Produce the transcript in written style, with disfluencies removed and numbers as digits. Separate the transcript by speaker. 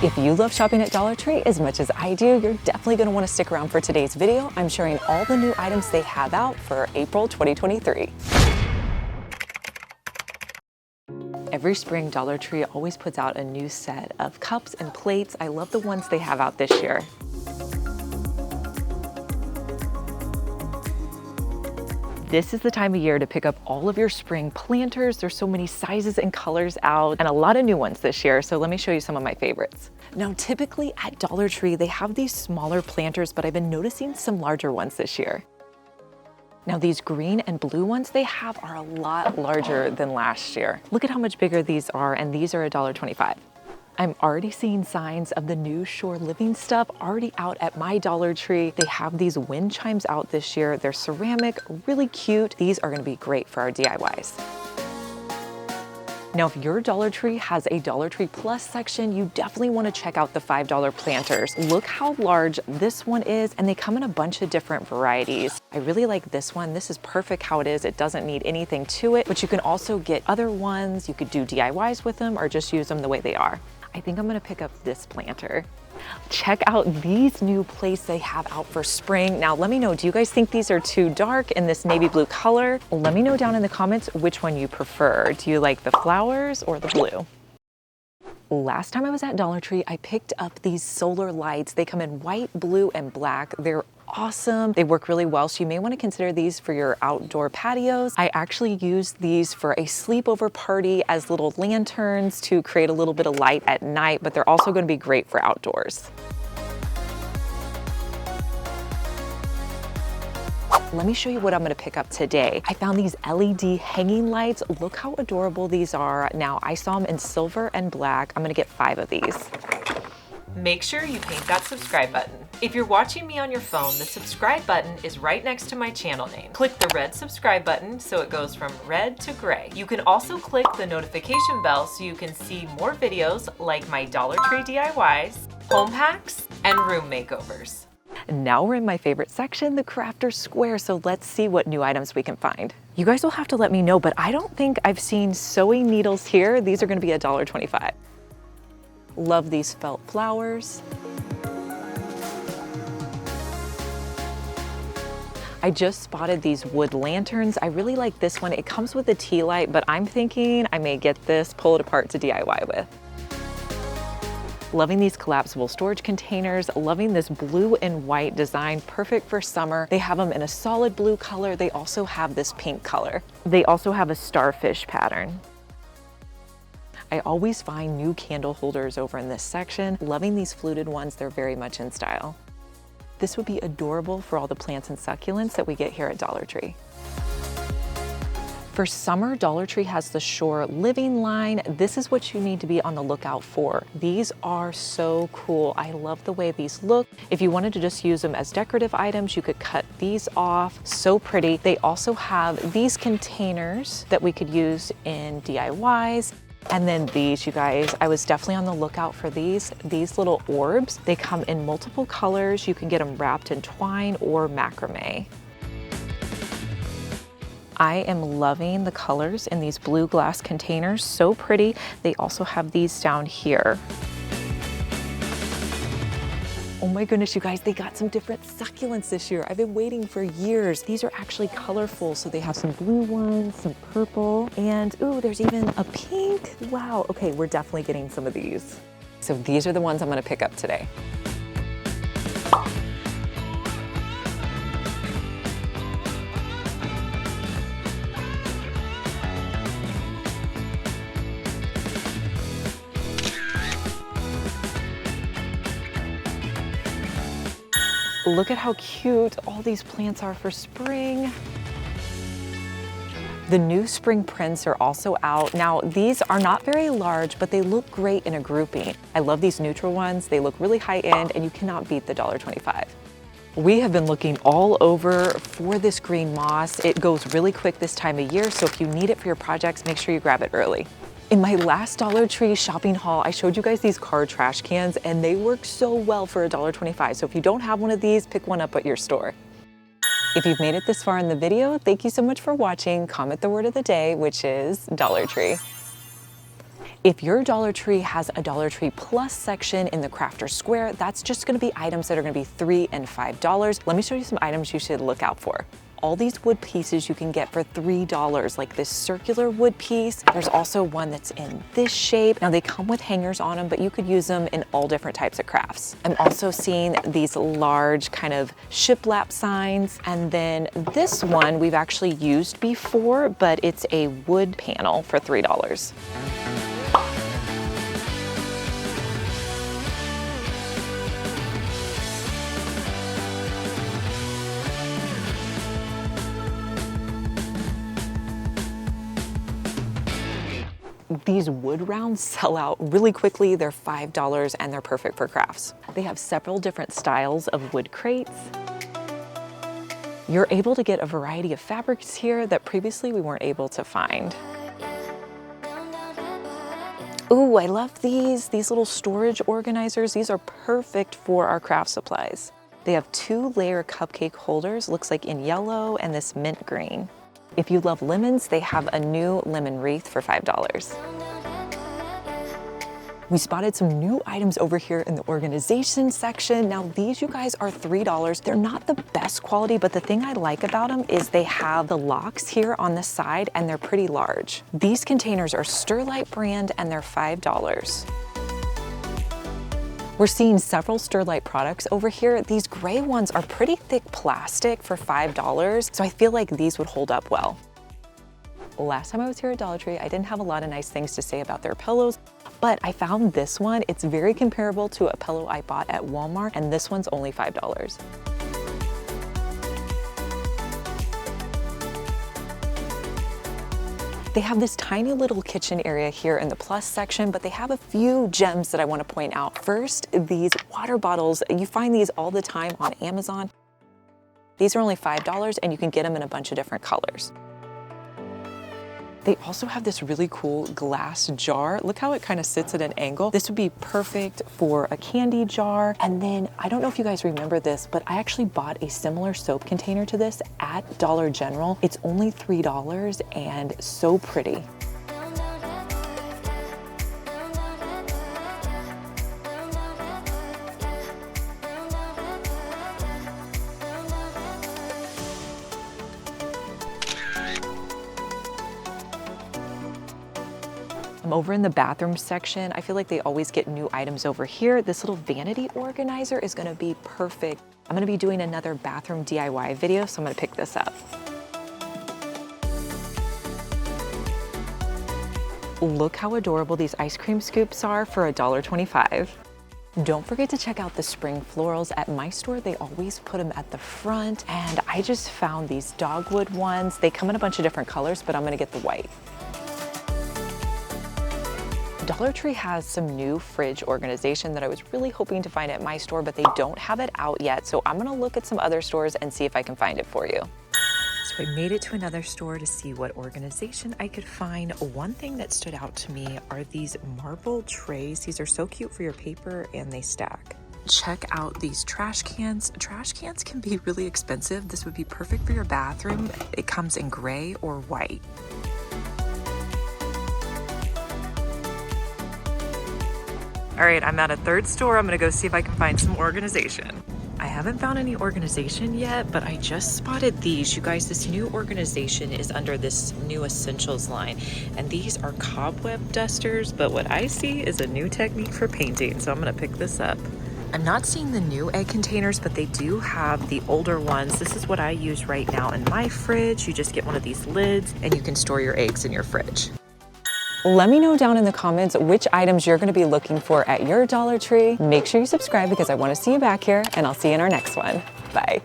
Speaker 1: If you love shopping at Dollar Tree as much as I do, you're definitely going to want to stick around for today's video. I'm sharing all the new items they have out for April 2023. Every spring, Dollar Tree always puts out a new set of cups and plates. I love the ones they have out this year. This is the time of year to pick up all of your spring planters. There's so many sizes and colors out and a lot of new ones this year. So let me show you some of my favorites. Now, typically at Dollar Tree, they have these smaller planters, but I've been noticing some larger ones this year. Now, these green and blue ones they have are a lot larger than last year. Look at how much bigger these are, and these are $1.25. I'm already seeing signs of the new shore living stuff already out at my Dollar Tree. They have these wind chimes out this year. They're ceramic, really cute. These are gonna be great for our DIYs. Now, if your Dollar Tree has a Dollar Tree Plus section, you definitely wanna check out the $5 planters. Look how large this one is, and they come in a bunch of different varieties. I really like this one. This is perfect how it is. It doesn't need anything to it, but you can also get other ones. You could do DIYs with them or just use them the way they are. I think I'm gonna pick up this planter. Check out these new plates they have out for spring. Now, let me know, do you guys think these are too dark in this navy blue color? Let me know down in the comments which one you prefer. Do you like the flowers or the blue? Last time I was at Dollar Tree, I picked up these solar lights. They come in white, blue, and black. They're awesome. They work really well, so you may want to consider these for your outdoor patios. I actually used these for a sleepover party as little lanterns to create a little bit of light at night, but they're also going to be great for outdoors. Let me show you what I'm gonna pick up today. I found these LED hanging lights. Look how adorable these are. Now, I saw them in silver and black. I'm gonna get 5 of these. Make sure you paint that subscribe button. If you're watching me on your phone, the subscribe button is right next to my channel name. Click the red subscribe button so it goes from red to gray. You can also click the notification bell so you can see more videos like my Dollar Tree DIYs, home hacks, and room makeovers. Now we're in my favorite section, the Crafter Square, so let's see what new items we can find. You guys will have to let me know, but I don't think I've seen sewing needles here. These are gonna be $1.25. Love these felt flowers. I just spotted these wood lanterns. I really like this one. It comes with a tea light, but I'm thinking I may get this, pull it apart to DIY with. Loving these collapsible storage containers, loving this blue and white design, perfect for summer. They have them in a solid blue color. They also have this pink color. They also have a starfish pattern. I always find new candle holders over in this section. Loving these fluted ones, they're very much in style. This would be adorable for all the plants and succulents that we get here at Dollar Tree. For summer, Dollar Tree has the Shore Living line. This is what you need to be on the lookout for. These are so cool. I love the way these look. If you wanted to just use them as decorative items, you could cut these off. So pretty. They also have these containers that we could use in DIYs. And then these, you guys, I was definitely on the lookout for these little orbs. They come in multiple colors. You can get them wrapped in twine or macrame. I am loving the colors in these blue glass containers, so pretty. They also have these down here. Oh my goodness, you guys, they got some different succulents this year. I've been waiting for years. These are actually colorful, so they have some blue ones, some purple, and ooh, there's even a pink. Wow, okay, we're definitely getting some of these. So these are the ones I'm gonna pick up today. Look at how cute all these plants are for spring. The new spring prints are also out. Now, these are not very large, but they look great in a grouping. I love these neutral ones. They look really high end, and you cannot beat the $1.25. We have been looking all over for this green moss. It goes really quick this time of year, so if you need it for your projects, make sure you grab it early. In my last Dollar Tree shopping haul, I showed you guys these car trash cans, and they work so well for $1.25. So if you don't have one of these, pick one up at your store. If you've made it this far in the video, thank you so much for watching. Comment the word of the day, which is Dollar Tree. If your Dollar Tree has a Dollar Tree Plus section in the Crafter Square, that's just gonna be items that are gonna be $3 and $5. Let me show you some items you should look out for. All these wood pieces you can get for $3, like this circular wood piece. There's also one that's in this shape. Now they come with hangers on them, but you could use them in all different types of crafts. I'm also seeing these large kind of shiplap signs. And then this one we've actually used before, but it's a wood panel for $3. These wood rounds sell out really quickly. They're $5 and they're perfect for crafts. They have several different styles of wood crates. You're able to get a variety of fabrics here that previously we weren't able to find. Ooh, I love these little storage organizers. These are perfect for our craft supplies. They have 2-layer cupcake holders, looks like in yellow and this mint green. If you love lemons, they have a new lemon wreath for $5. We spotted some new items over here in the organization section. Now these, you guys, are $3. They're not the best quality, but the thing I like about them is they have the locks here on the side and they're pretty large. These containers are Sterlite brand and they're $5. We're seeing several Sterlite products over here. These gray ones are pretty thick plastic for $5, so I feel like these would hold up well. Last time I was here at Dollar Tree, I didn't have a lot of nice things to say about their pillows, but I found this one. It's very comparable to a pillow I bought at Walmart, and this one's only $5. They have this tiny little kitchen area here in the plus section, but they have a few gems that I want to point out. First, these water bottles. You find these all the time on Amazon. These are only $5 and you can get them in a bunch of different colors. They also have this really cool glass jar. Look how it kind of sits at an angle. This would be perfect for a candy jar. And then, I don't know if you guys remember this, but I actually bought a similar soap container to this at Dollar General. It's only $3 and so pretty. I'm over in the bathroom section. I feel like they always get new items over here. This little vanity organizer is gonna be perfect. I'm gonna be doing another bathroom DIY video, so I'm gonna pick this up. Look how adorable these ice cream scoops are for $1.25. Don't forget to check out the spring florals at my store. They always put them at the front, and I just found these dogwood ones. They come in a bunch of different colors, but I'm gonna get the white. Dollar Tree has some new fridge organization that I was really hoping to find at my store, but they don't have it out yet. So I'm gonna look at some other stores and see if I can find it for you. So I made it to another store to see what organization I could find. One thing that stood out to me are these marble trays. These are so cute for your paper and they stack. Check out these trash cans. Trash cans can be really expensive. This would be perfect for your bathroom. It comes in gray or white. All right, I'm at a third store. I'm gonna go see if I can find some organization. I haven't found any organization yet, but I just spotted these. You guys, this new organization is under this new essentials line, and these are cobweb dusters, but what I see is a new technique for painting, so I'm gonna pick this up. I'm not seeing the new egg containers, but they do have the older ones. This is what I use right now in my fridge. You just get one of these lids, and you can store your eggs in your fridge. Let me know down in the comments which items you're gonna be looking for at your Dollar Tree. Make sure you subscribe because I wanna see you back here, and I'll see you in our next one. Bye.